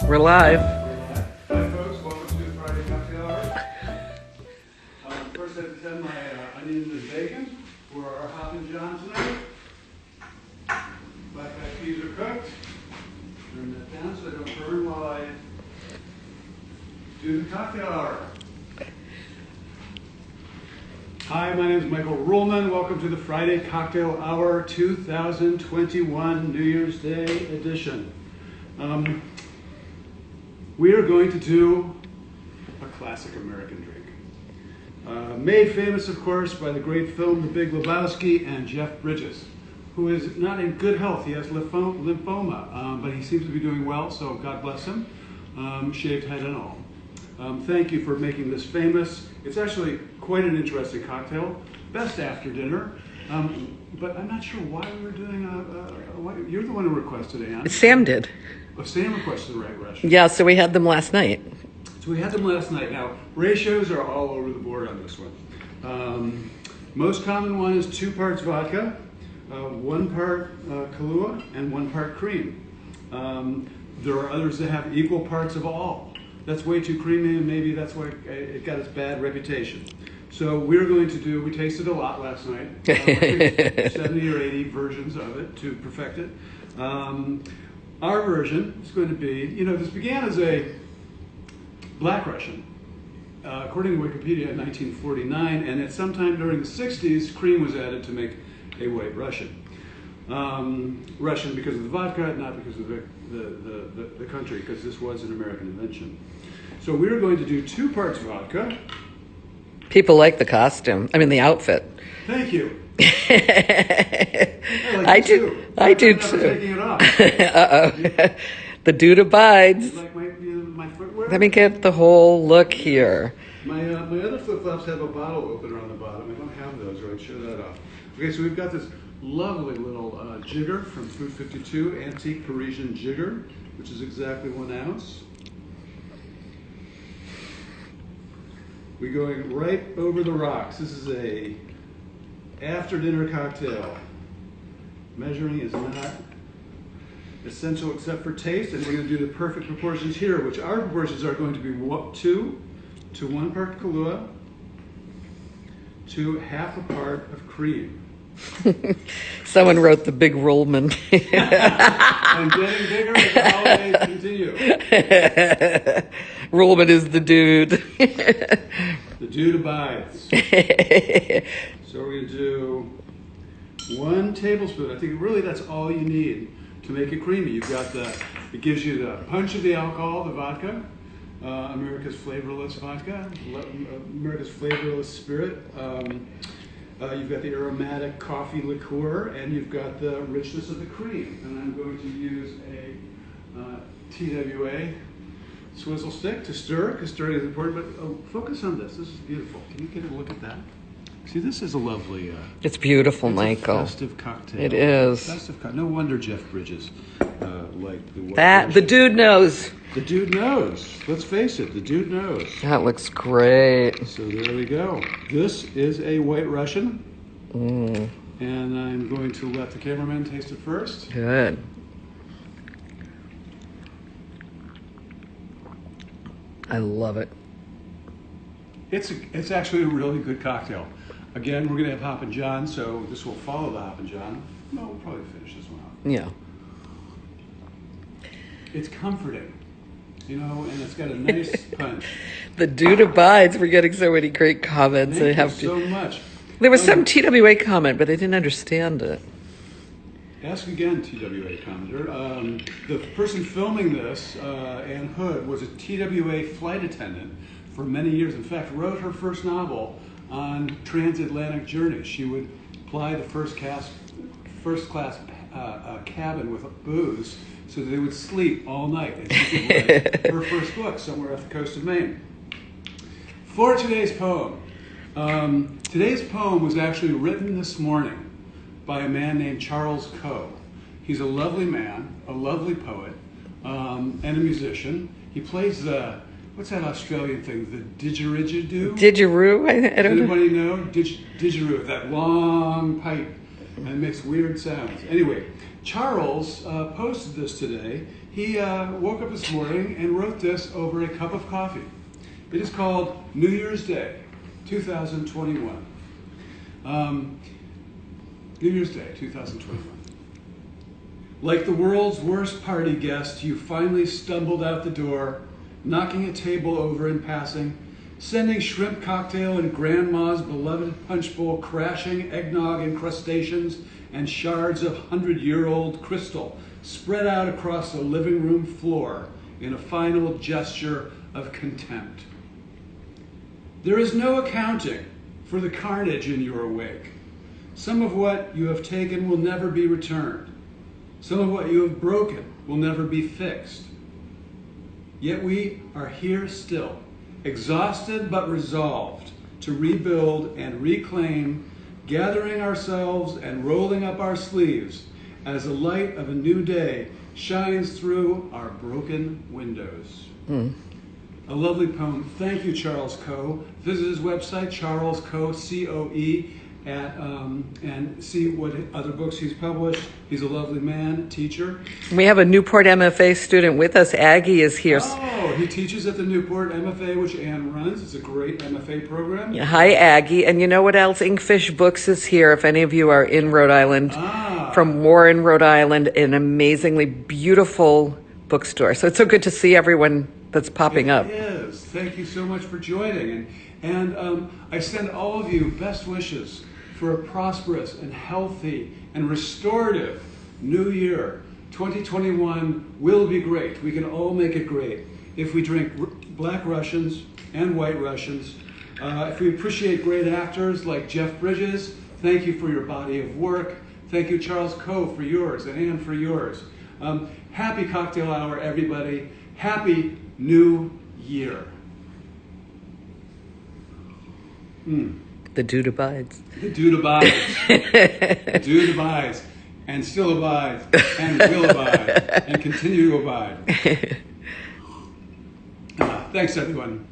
We're live. Hi folks, welcome to the Friday Cocktail Hour. First I have to send my onions and bacon for our Hoppin' John tonight. Black-eyed peas are cooked. Turn that down so they don't burn while I do the cocktail hour. Hi, my name is Michael Ruhlman. Welcome to the Friday Cocktail Hour 2021 New Year's Day edition. We are going to do a classic American drink. Made famous, of course, by the great film The Big Lebowski and Jeff Bridges, who is not in good health. He has lymphoma, but he seems to be doing well, so God bless him. Shaved head and all. Thank you for making this famous. It's actually quite an interesting cocktail. Best after dinner. But I'm not sure why we were doing you're the one who requested it, Anne. Sam did. Oh, Sam requested the right recipe. Yeah, so we had them last night. So we had them last night. Now, ratios are all over the board on this one. Most common one is 2 parts vodka, 1 part Kahlua, and 1 part cream. There are others that have equal parts of all. That's way too creamy, and maybe that's why it got its bad reputation. So we're going to do, we tasted a lot last night, 70 or 80 versions of it to perfect it. Our version is going to be, this began as a Black Russian, according to Wikipedia in 1949, and at some time during the 60s, cream was added to make a White Russian. Russian because of the vodka, not because of the country, because this was an American invention. So we're going to do 2 parts vodka. People like the costume. I mean, the outfit. Thank you. I do. I do too. Taking it off. Uh-oh. The dude abides. You like my footwear? Let me get the whole look here. My other flip-flops have a bottle opener on the bottom. I don't have those, or I'd show that off. Okay, so we've got this lovely little jigger from Food 52, Antique Parisian Jigger, which is exactly 1 ounce. We're going right over the rocks. This is a after-dinner cocktail. Measuring is not essential except for taste, and we're going to do the perfect proportions here, which our proportions are going to be 2 to 1 part Kahlua to half a part of cream. Someone wrote the Big Ruhlman. And getting bigger as the holidays continue. Ruhlman is the dude. The dude abides. So we're going to do 1 tablespoon. I think really that's all you need to make it creamy. You've got it gives you the punch of the alcohol, the vodka, America's flavorless vodka, America's flavorless spirit. You've got the aromatic coffee liqueur, and you've got the richness of the cream. And I'm going to use a TWA swizzle stick to stir, because stirring is important. But focus on this. This is beautiful. Can you get a look at that? See, this is a lovely... it's beautiful, it's Michael. A festive cocktail. It is. No wonder Jeff Bridges liked the White That Russian. the dude knows. The dude knows. Let's face it, the dude knows. That looks great. So there we go. This is a White Russian. Mm. And I'm going to let the cameraman taste it first. Good. I love it. It's actually a really good cocktail. Again, we're going to have Hoppin' John, so this will follow the Hoppin' John. No, we'll probably finish this one out. Yeah. It's comforting, and it's got a nice punch. The dude abides. We're getting so many great comments. Thank I have you to. so much. There was some TWA comment, but I didn't understand it. Ask again, TWA commenter. The person filming this, Ann Hood, was a TWA flight attendant for many years. In fact, wrote her first novel on transatlantic journeys. She would fly the first class cabin with booze, so that they would sleep all night, and she could write her first book somewhere off the coast of Maine. For today's poem. Today's poem was actually written this morning by a man named Charles Coe. He's a lovely man, a lovely poet, and a musician. He plays the, what's that Australian thing, the didgeridoo? Didgeroo? I Does don't know. anybody know? Didgeridoo, that long pipe and makes weird sounds. Anyway, Charles posted this today. He woke up this morning and wrote this over a cup of coffee. It is called New Year's Day, 2021. New Year's Day, 2021. Like the world's worst party guest, you finally stumbled out the door, knocking a table over in passing, sending shrimp cocktail and grandma's beloved punch bowl crashing, eggnog incrustations and shards of 100-year-old crystal spread out across the living room floor in a final gesture of contempt. There is no accounting for the carnage in your wake. Some of what you have taken will never be returned. Some of what you have broken will never be fixed. Yet we are here still, exhausted but resolved to rebuild and reclaim, gathering ourselves and rolling up our sleeves as the light of a new day shines through our broken windows. A lovely poem. Thank you, Charles Coe. Visit his website, Charles Coe, C-O-E, and see what other books he's published. He's a lovely man, teacher. We have a Newport MFA student with us. Aggie is here. Oh, he teaches at the Newport MFA, which Anne runs. It's a great MFA program. Hi, Aggie. And you know what else? Inkfish Books is here. If any of you are in Rhode Island, from Warren, Rhode Island, an amazingly beautiful bookstore. So it's so good to see everyone that's popping up. It is. Thank you so much for joining. And I send all of you best wishes for a prosperous and healthy and restorative new year. 2021 will be great. We can all make it great if we drink Black Russians and White Russians. If we appreciate great actors like Jeff Bridges, thank you for your body of work. Thank you, Charles Coe, for yours, and Anne for yours. Happy cocktail hour, everybody. Happy New Year. The dude abides. The dude abides. The dude abides, and still abides, and will abide, and continue to abide. Thanks, everyone.